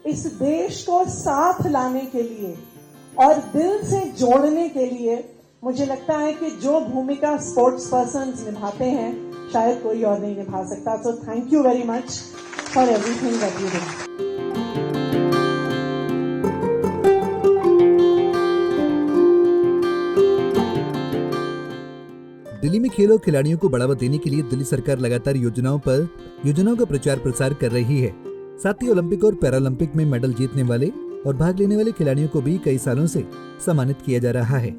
इस देश को साथ लाने के लिए और दिल से जोड़ने के लिए मुझे लगता है कि जो भूमिका स्पोर्ट्स पर्सन्स निभाते हैं शायद कोई और नहीं निभा सकता. So thank you very much for everything that you do. Delhi में खेल और खिलाड़ियों को बढ़ावा देने के लिए दिल्ली सरकार लगातार योजनाओं का प्रचार प्रसार कर रही है. साथ ही ओलंपिक और पैरालंपिक में मेडल जीतने वाले और भाग लेने वाले खिलाड़ियों को भी कई सालों से सम्मानित किया जा रहा है.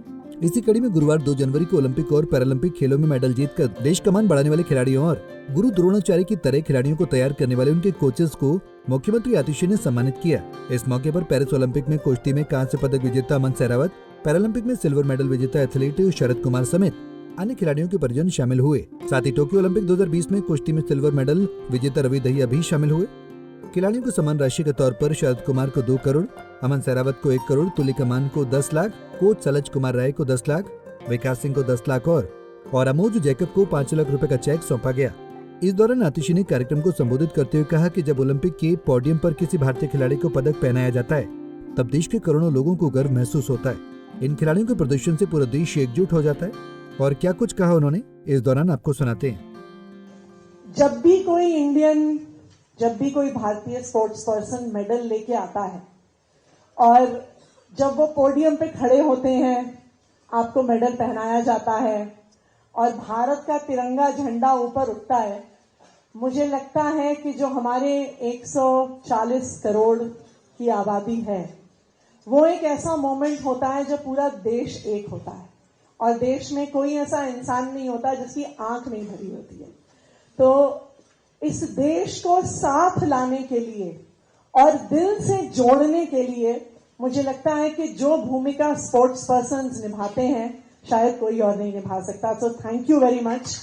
इसी कड़ी में गुरुवार 2 जनवरी को ओलंपिक और पैरालंपिक खेलों में मेडल जीतकर देश का मान बढ़ाने वाले खिलाड़ियों और गुरु द्रोणाचार्य की तरह खिलाड़ियों को तैयार करने वाले उनके कोचेस को मुख्यमंत्री आतिशी ने सम्मानित किया. इस मौके पर पेरिस ओलंपिक में कुश्ती में कांस्य पदक विजेता अमन सहरावत, पैरालंपिक में सिल्वर मेडल विजेता एथलीट शरद कुमार समेत अन्य खिलाड़ियों के परिजन शामिल हुए. साथ ही टोक्यो ओलंपिक 2020 में कुश्ती में सिल्वर मेडल विजेता रवि दहिया भी शामिल हुए. खिलाड़ियों को सम्मान राशि के तौर पर शरद कुमार को 2 करोड़, अमन सहरावत को 1 करोड़, तुलिका मान को 10 लाख, कोच सलज कुमार राय को 10 लाख, विकास सिंह को 10 लाख और अमोज जैकब को 5 लाख रुपए का चेक सौंपा गया. इस दौरान आतिशी ने कार्यक्रम को संबोधित करते हुए कहा कि जब ओलंपिक के पोडियम पर किसी भारतीय खिलाड़ी को पदक पहनाया जाता है तब देश के करोड़ों लोगों को गर्व महसूस होता है. इन खिलाड़ियों के प्रदर्शन से पूरा देश एकजुट हो जाता है. और क्या कुछ कहा उन्होंने इस दौरान आपको सुनाते हैं. जब भी कोई भारतीय स्पोर्ट्स पर्सन मेडल लेके आता है और जब वो पोडियम पे खड़े होते हैं, आपको मेडल पहनाया जाता है और भारत का तिरंगा झंडा ऊपर उठता है, मुझे लगता है कि जो हमारे 140 करोड़ की आबादी है वो एक ऐसा मोमेंट होता है जब पूरा देश एक होता है और देश में कोई ऐसा इंसान नहीं होता जिसकी आंख नहीं भरी होती है. तो इस देश को साथ लाने के लिए और दिल से जोड़ने के लिए मुझे लगता है कि जो भूमिका स्पोर्ट्स पर्सन्स निभाते हैं शायद कोई और नहीं निभा सकता. So thank you very much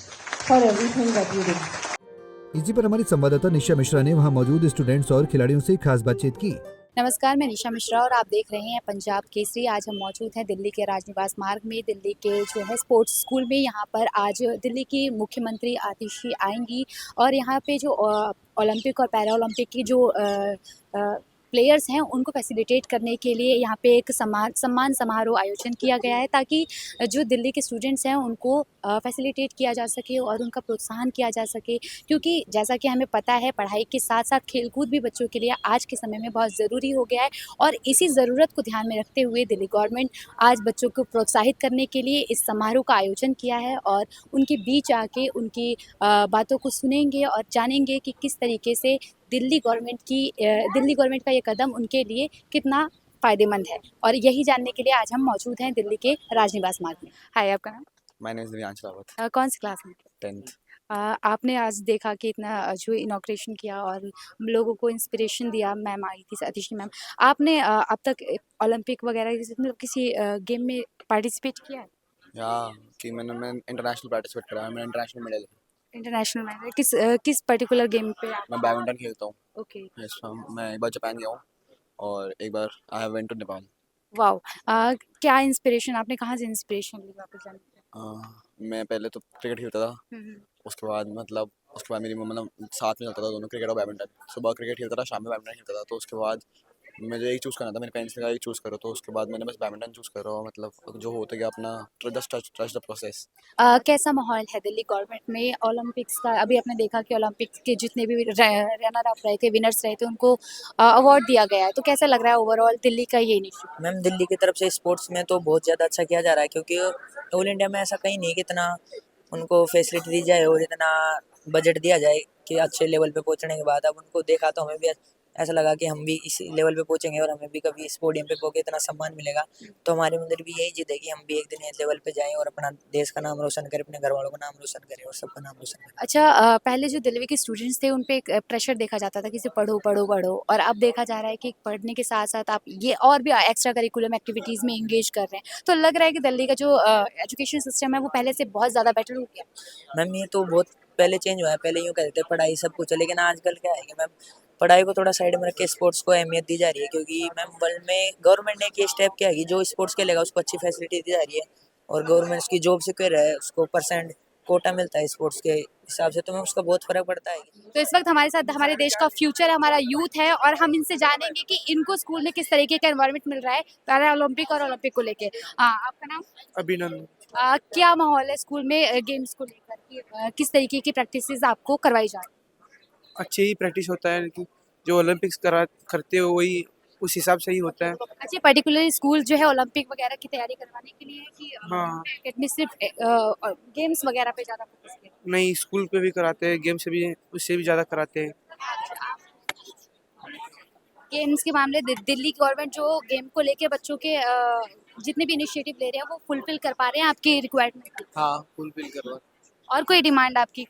for everything that you do. इसी पर हमारी संवाददाता निशा मिश्रा ने वहां मौजूद स्टूडेंट्स और खिलाड़ियों से खास बातचीत की. नमस्कार, मैं निशा मिश्रा और आप देख रहे हैं पंजाब केसरी. आज हम मौजूद हैं दिल्ली के राजनिवास मार्ग में, दिल्ली के जो है स्पोर्ट्स स्कूल में. यहाँ पर आज दिल्ली की मुख्यमंत्री आतिशी आएंगी और यहाँ पे जो ओलंपिक और पैरा ओलंपिक की जो प्लेयर्स हैं उनको फैसिलिटेट करने के लिए यहाँ पे एक सम्मान समारोह आयोजन किया गया है ताकि जो दिल्ली के स्टूडेंट्स हैं उनको फैसिलिटेट किया जा सके और उनका प्रोत्साहन किया जा सके. क्योंकि जैसा कि हमें पता है पढ़ाई के साथ साथ खेलकूद भी बच्चों के लिए आज के समय में बहुत ज़रूरी हो गया है और इसी ज़रूरत को ध्यान में रखते हुए दिल्ली गवर्नमेंट आज बच्चों को प्रोत्साहित करने के लिए इस समारोह का आयोजन किया है और उनके बीच आके उनकी बातों को सुनेंगे और जानेंगे कि किस तरीके से दिल्ली गवर्नमेंट का ये कदम उनके लिए कितना फ़ायदेमंद है. और यही जानने के लिए आज हम मौजूद हैं दिल्ली के राजनिवास मार्ग में. हाय, आपका नाम? My name is Divyansh Rawat. कौन सी क्लास में? 10th. आपने आज देखा कि इतना जो इनॉग्रेशन किया और हम लोगों को इंस्पिरेशन दिया. मैम आई थी, आतिशी मैम. आपने अब तक ओलंपिक वगैरह मतलब किसी गेम में पार्टिसिपेट किया है? या कि मैं इंटरनेशनल पार्टिसिपेट करा. मैं इंटरनेशनल मेडल. इंटरनेशनल में किस पर्टिकुलर गेम पे मैं बैडमिंटन खेलता हूँ. ओके. Yes ma'am. मैं एक बार जापान गया हूँ और एक बार I have went to Nepal. Wow. क्या इंस्पिरेशन, आपने कहाँ से इंस्पिरेशन ली वापस जाने की? मैं पहले तो क्रिकेट खेलता था. उसके बाद मेरी मतलब साथ में चलता था दोनों, क्रिकेट और बैडमिंटन. सुबह क्रिकेट खेलता था, शाम में बैडमिंटन खेलता था. तो उसके बाद मुझे एक चूज़ करना था. मेरे पेरेंट्स ने कहा एक चूज़ करो, तो उसके बाद मैंने बस बैडमिंटन चूज़ करा. और मतलब जो होता गया अपना जस्ट ट्रस्ट द प्रोसेस. कैसा माहौल है दिल्ली गवर्नमेंट में ओलंपिक्स का? अभी आपने देखा कि ओलंपिक्स के जितने भी रनर अप रहे थे, विनर्स रहे थे, उनको अवार्ड दिया गया है. तो कैसा लग रहा है ओवरऑल दिल्ली का ये इनिशिएटिव? मैम, दिल्ली की तरफ से स्पोर्ट्स में तो बहुत ज़्यादा अच्छा किया जा रहा है क्योंकि ऑल इंडिया में ऐसा कहीं नहीं कि इतना उनको फैसिलिटी दी जाए और इतना बजट दिया जाए कि अच्छे लेवल पे पहुंचने के बाद अब उनको देखा तो हमें भी ऐसा लगा कि हम भी इस लेवल पे पहुंचेंगे और हमें भी कभी इस पोडियम पे पहुंचे इतना सम्मान मिलेगा. तो हमारे अंदर भी यही जिद है कि हम भी एक दिन इस लेवल पे जाएं और अपना देश का नाम रोशन करें, अपने घर वालों का नाम रोशन करें और सबका नाम रोशन करें. अच्छा, पहले जो दिल्ली के स्टूडेंट्स थे उन पे एक प्रेशर देखा जाता था कि सिर्फ पढ़ो पढ़ो पढ़ो, और अब देखा जा रहा है कि पढ़ने के साथ साथ आप ये और भी एक्स्ट्रा करिकुलम एक्टिविटीज़ में इंगेज कर रहे हैं. तो लग रहा है कि दिल्ली का जो एजुकेशन सिस्टम है वो पहले से बहुत ज़्यादा बेटर हो गया. मैम, ये तो बहुत पहले चेंज हुआ है. पहले यूँ कहते थे पढ़ाई सब कुछ है, लेकिन आजकल क्या है कि मैम पढ़ाई को थोड़ा साइड में रख के स्पोर्ट्स को अहमियत दी जा रही है क्योंकि मैम वर्ल्ड में गवर्नमेंट ने एक ये स्टेप किया है कि जो स्पोर्ट्स खेलेगा उसको अच्छी फैसिलिटी दी जा रही है और गवर्नमेंट उसकी जॉब सिक्योर है, उसको परसेंट कोटा मिलता है स्पोर्ट्स के हिसाब से, तो मैं उसका बहुत फर्क पड़ता है। तो इस वक्त हमारे साथ हमारे देश का फ्यूचर है, हमारा यूथ है, और हम इनसे जानेंगे कि इनको स्कूल में किस तरीके का एनवायरनमेंट मिल रहा है पैरा ओलंपिक और ओलंपिक को लेके। आपका नाम? अभिनंदन। क्या माहौल है स्कूल में गेम्स को लेकर कि किस तरीके की प्रैक्टिसेस आपको करवाई जा रही है? अच्छे ही प्रैक्टिस होता है कि जो ओलंपिक्स करते हो वही उस हिसाब से ही होता है। अच्छा, पर्टिकुलरली स्कूल जो है ओलंपिक वगैरह की तैयारी करवाने के लिए कि हाँ। एकेडमी सिर्फ गेम्स वगैरह पे ज़्यादा फोकस किया? नहीं, स्कूल पे भी कराते हैं, गेम से भी उससे भी ज़्यादा कराते हैं। गेम्स के मामले दिल्ली गवर्नमेंट जो गेम को लेके बच्चों के जितने भी इनिशिएटिव ले रहे हैं वो फुलफिल कर पा रहे हैं आपकी रिक्वायरमेंट? हाँ, फुलफिल करवा। और कोई डिमांड आपकी?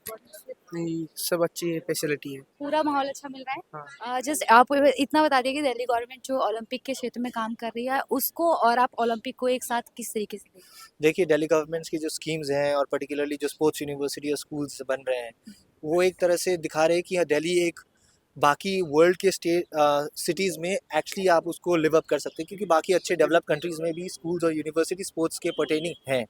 नहीं, सब अच्छी है, फैसिलिटी है। पूरा माहौल अच्छा मिल रहा है। हाँ। जस्ट आप इतना बता दिए कि दिल्ली गवर्नमेंट जो ओलंपिक के क्षेत्र में काम कर रही है उसको और आप ओलंपिक को एक साथ किस तरीके से देखते हैं? देखिए, दिल्ली गवर्नमेंट की जो स्कीम्स हैं और पर्टिकुलरली जो स्पोर्ट्स यूनिवर्सिटी और स्कूल्स बन रहे हैं वो एक तरह से दिखा रहे हैं कि दिल्ली एक बाकी वर्ल्ड के सिटीज़ में एक्चुअली आप उसको लिव अप कर सकते हैं, क्योंकि बाकी अच्छे डेवलप कंट्रीज़ में भी स्कूल्स और यूनिवर्सिटी स्पोर्ट्स के पर्टेनिंग हैं,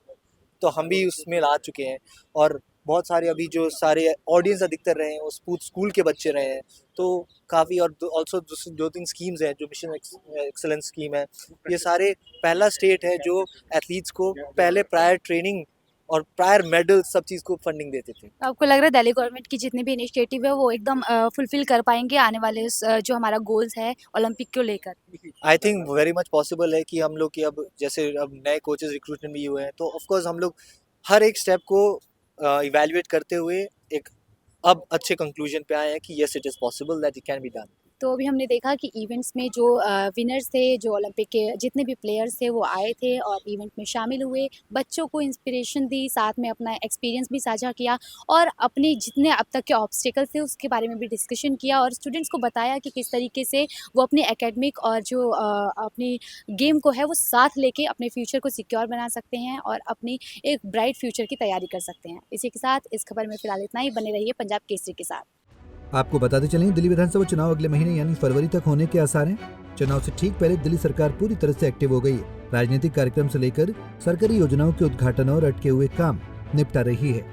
तो हम भी उसमें ला चुके हैं। और बहुत सारे अभी जो सारे ऑडियंस अधिकतर रहे हैं वो स्कूल के बच्चे रहे हैं, तो काफ़ी। और ऑल्सो 2-3 स्कीम्स हैं जो मिशन एक्सेलेंस स्कीम है, ये सारे पहला स्टेट है जो एथलीट्स को पहले प्रायर ट्रेनिंग और प्रायर मेडल सब चीज़ को फंडिंग देते थे। आपको लग रहा है दिल्ली गवर्नमेंट की जितने भी इनिशिएटिव है वो एकदम फुलफिल कर पाएंगे आने वाले जो हमारा गोल्स है ओलंपिक को लेकर? I think very much possible है कि हम लोग की अब जैसे अब नए कोचेस रिक्रूटमेंट भी हुए हैं, तो ऑफ कोर्स हम लोग हर एक स्टेप को इवैल्यूएट करते हुए एक अब अच्छे कंक्लूजन पे आए हैं कि yes it is possible that it can be done. तो अभी हमने देखा कि इवेंट्स में जो विनर्स थे, जो ओलंपिक के जितने भी प्लेयर्स थे वो आए थे और इवेंट में शामिल हुए, बच्चों को इंस्पिरेशन दी, साथ में अपना एक्सपीरियंस भी साझा किया और अपने जितने अब तक के ऑब्स्टिकल्स थे उसके बारे में भी डिस्कशन किया और स्टूडेंट्स को बताया कि किस तरीके से वो अपने एकेडमिक और जो अपनी गेम को है वो साथ लेके अपने फ्यूचर को सिक्योर बना सकते हैं और अपनी एक ब्राइट फ्यूचर की तैयारी कर सकते हैं। इसी के साथ इस खबर में फिलहाल इतना ही। बने रहिए पंजाब केसरी के साथ। आपको बताते चलें, दिल्ली विधानसभा चुनाव अगले महीने यानी फरवरी तक होने के आसार हैं। चुनाव से ठीक पहले दिल्ली सरकार पूरी तरह से एक्टिव हो गई है। राजनीतिक कार्यक्रम से लेकर सरकारी योजनाओं के उद्घाटन और अटके हुए काम निपटा रही है।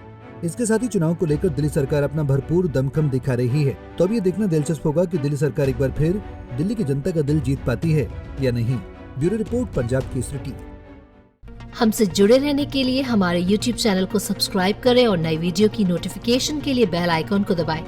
इसके साथ ही चुनाव को लेकर दिल्ली सरकार अपना भरपूर दमखम दिखा रही है। तो अब ये देखना दिलचस्प होगा कि दिल्ली सरकार एक बार फिर दिल्ली की जनता का दिल जीत पाती है या नहीं। Bureau report, Punjab Kesari TV. हमसे जुड़े रहने के लिए हमारे YouTube चैनल को सब्सक्राइब करें और नई वीडियो की नोटिफिकेशन के लिए बेल आइकॉन को दबाएं।